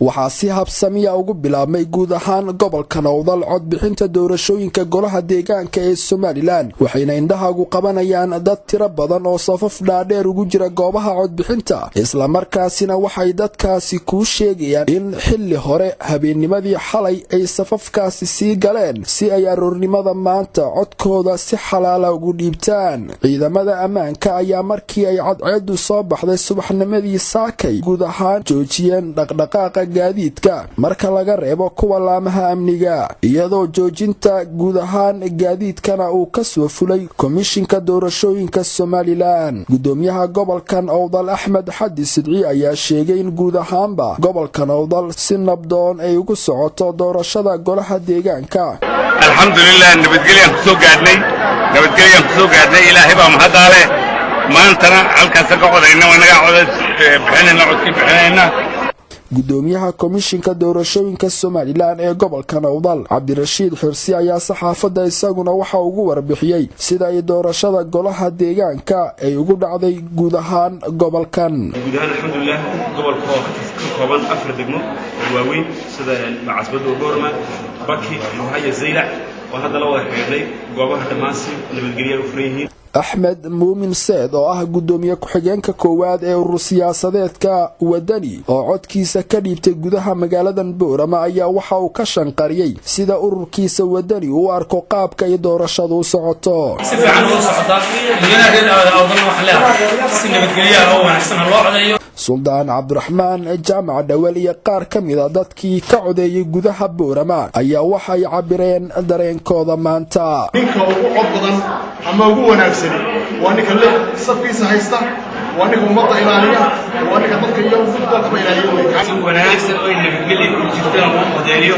waxaa si habsamiya ugu bilaabmay guud ahaan gobolka Nowdal codbixinta doorashooyinka golaha deegaanka ee Somaliland waxayna indhahagu qabanayaan dad tiro badan oo safaf dhaadheer ugu jira goobaha codbixinta isla markaasina waxay dadkaasi ku sheegayaan in xilli hore habeennimadii xalay ay safafkaasi sii galeen si ay aroornimada maanta codkooda si xalaala ugu dhiibtaan ciidamada ammaanka ayaa markii ay cadceedu soo baxday subaxnimadii saakay guud ahaan joojiyeen dhaqdhaqaaqa gaadiidka marka laga reebo kuwa laamaha amniga iyadoo joojinta guud ahaan gaadiidkana uu ka soo fulay komishinka doorashooyinka Somaliland gudoomiyaha gobolka Nowdal Axmed Xadi Sidci ayaa sheegay in guud ahaanba gobolka Nowdal si nabdoon ay ugu socoto doorashada golaha deegaanka alxamdulillah nabadgelyo ku soo gaadnay ilaahay baa mahadale maantana halkaas ka codayna wanaga codad bixinayna gudoomiyaha komishinka doorashooyinka Somaliland ee gobolka Nowdal Cabdirashiid Xirsi ayaa saxaafadda isaguna waxa ugu warbixiyay sida ay doorashada golaha deegaanka ay ugu dhacday guud ahaan gobolkan alxamdulillah gobolka oo ka kooban 4 degmo oo waaweyn sida Macasbado Goorma Baki Muhaya Zaylac oo hadda la wada xiriiray goobaha dhamaansi nabadgelyo u furan Axmed Muumin Said oo ah gudoomiye ku-xigeenka koowaad ee urur siyaasadeedka wadani oo codkiisa ka dhiibtay gudaha magaalada Boorama ayaa waxa uu ka shanqariyay sida ururkiisa wadani uu arko qaabka ay doorashadu u socoto si fiican u socota iyana awdan wax leeyahay si nabadgelyo oo wanaagsan loo codeeyo Suldaan Cabdiraxmaan Jaamac Dawal iyo qaar ka mid ah dadkii ka codeeyay gudaha Boorama ayaa waxay cabireen dareenkooda maanta ninka ugu cod badan ama ugu wanaagsan waa ninka leh safkiisa haysta waa ninka ummadda ilaaliya waa ninka dadka iyo dalka ilaaliya si wanaagsan oo nabadgelyo ku jirta oo codeeyo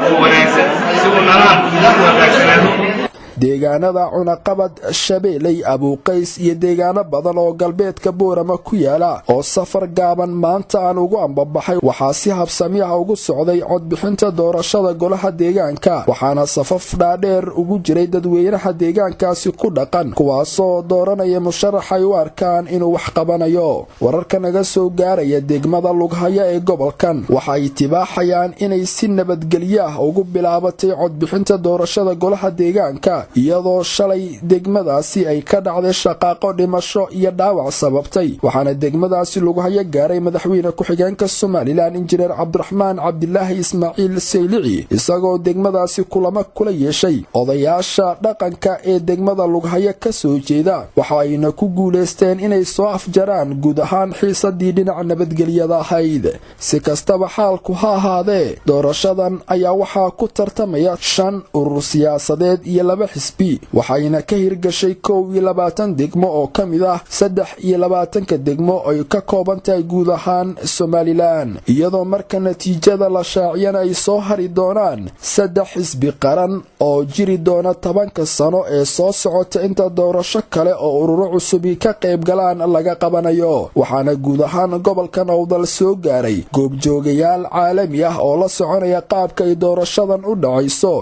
oo wanaagsan si wanaagsan u wanaagsan deegaanada Cunaqabad Shabeelay Abuuqays iyo deegaano badan oo galbeedka Boorama ku yaala oo safar gaaban maanta aan ugu ambabaxay waxaa si habsami ah ugu socday codbixinta doorashada golaha deegaanka waxaana safaf dhaadheer ugu jiray dadweynaha deegaankaasi ku dhaqan kuwaasoo dooranaya musharax ay u arkaan inuu wax qabanayo wararka naga soo gaaraya degmada Lughaya ee gobolkan waxay tibaaxayaan inay si nabadgelyo ah ugu bilaabatay codbixinta doorashada golaha deegaanka iyadoo shalay degmadaasi ay ka dhacday shaqaaqo dhimasho iyo dhaawac sababtay waxaana degmadaasi lagu haya gaaray madaxweyne ku-xigeenka Somaliland Injineer Cabdiraxmaan Cabdilaahi Ismaaciil Saylici isagoo degmadaasi kulamo kula yeeshay odayaasha dhaqanka ee degmada Lughaya ka soo jeeda waxa ayna ku guuleysteen inay soo afjaraan guud ahaan xiisadii dhinaca nabadgelyada ahayd si kastaba xaalku ha ahaadee doorashadan ayaa waxaa ku tartamaya 5 urur siyaasadeed iyo 2 xisbi waxayna ka hirgashay 21 degmo oo kamid ah 23 degmo ay ka kooban tahay guud ahaan Somaliland iyadoo marka natiijada la shaaciyana ay soo hari doonaan 3 xisbi qaran oo jiri doona 10 sano ee soo socota inta doorasho kale oo ururo cusub ka qayb galaan laga qabanayo waxaana guud ahaan gobolka Nowdal soo gaaray goobjoogayaal caalami ah oo la soconaya qaabka ay doorashadan u dhacayso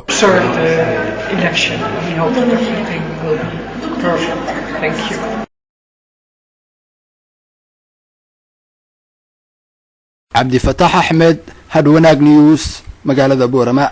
We hope everything will be perfect. Thank you. Abdi Fatah Ahmed, Hadwanaag News, magaalada Boorama.